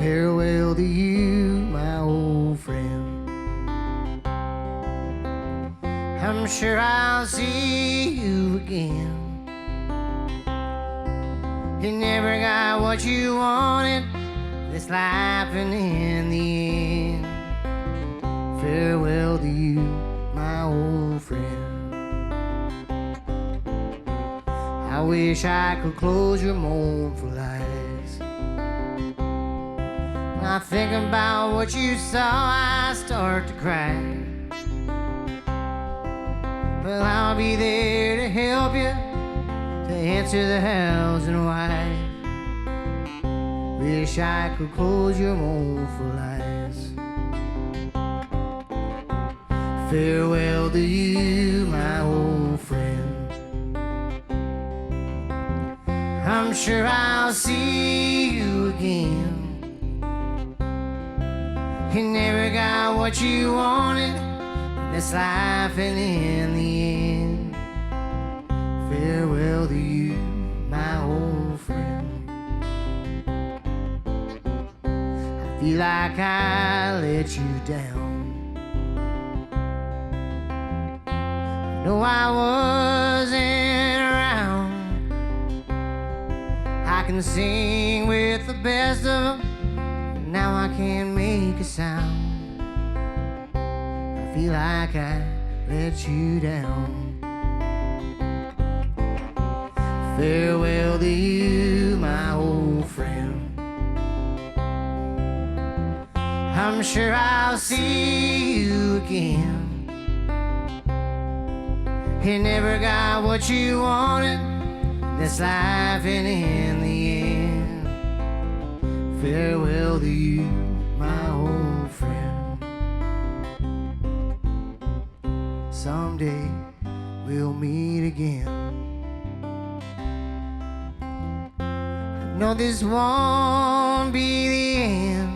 Farewell to you, my old friend. I'm sure I'll see you again. You never got what you wanted, this life, and in the end, farewell to you, my old friend. I wish I could close your mournful eyes. When I think about what you saw, I start to cry. Well, I'll be there to help you, to answer the hows and why. Wish I could close your mournful eyes. Farewell to you, my old friend. I'm sure I'll see you again. You never got what you wanted, this life, and in the end, farewell to you, my old friend. I feel like I let you down. No, I wasn't around. I can sing with the best of them, but now I can't make a sound. I feel like I let you down. Farewell to you, my old friend. I'm sure I'll see you again. You never got what you wanted, this life, and in the end, farewell to you, my old friend. Someday we'll meet again. I know this won't be the end.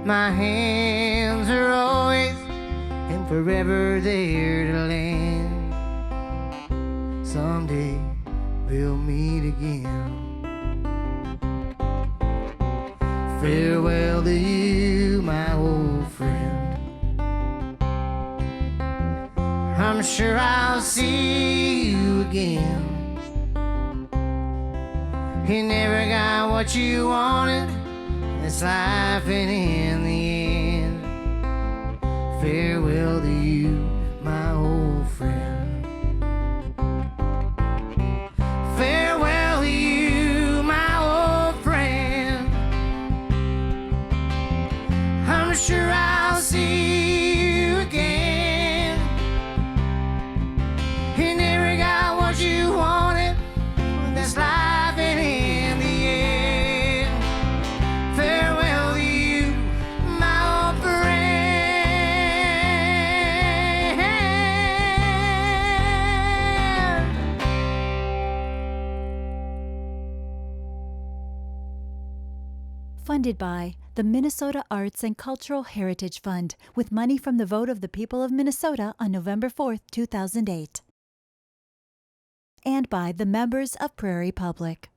My hands are always and forever there to lend. Someday we'll meet again. Farewell to you, my old friend. I'm sure I'll see you again. You never got what you wanted, this life, and in the end, farewell to you, my old friend. Farewell to you, my old friend. I'm sure I'll see you again. You never got what you wanted, this life, and in the end, farewell to you, my old friend. Funded by the Minnesota Arts and Cultural Heritage Fund, with money from the vote of the people of Minnesota on November 4th, 2008. And by the members of Prairie Public.